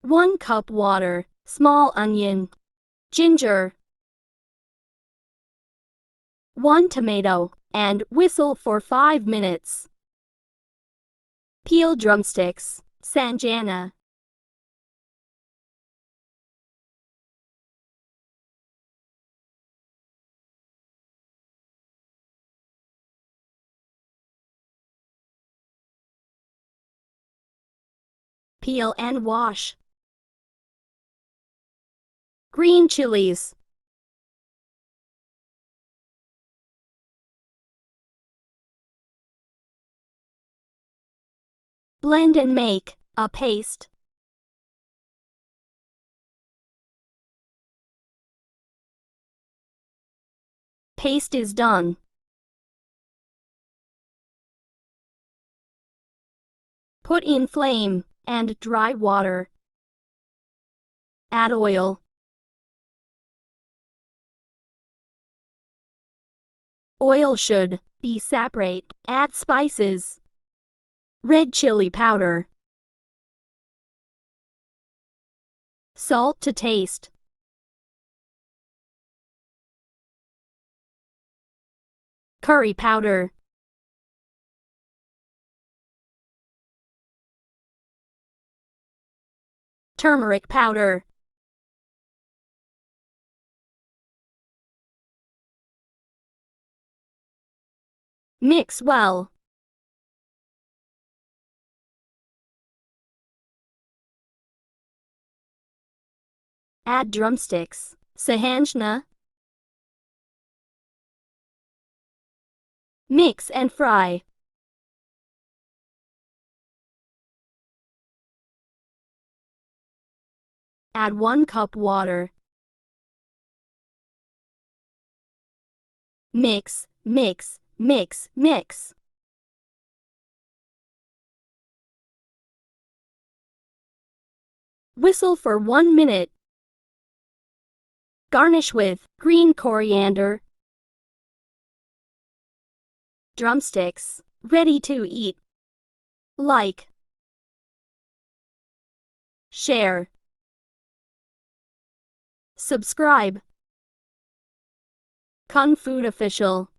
1 cup water, small onion, ginger, 1 tomato, and whistle for 5 minutes. Peel drumsticks, sowanjna. Peel and wash. Green chilies. Blend and make a paste. Paste is done. Put in flame and dry water. Add oil. Oil should be separate. Add spices. Red chili powder. Salt to taste. Curry powder. Turmeric powder. Mix well. Add drumsticks, Sohanjna. Mix and fry. Add 1 cup water. Mix, mix, mix, mix. Whistle for 1 minute. Garnish with green coriander. Drumsticks, ready to eat. Like, share, subscribe. Kung Food Official.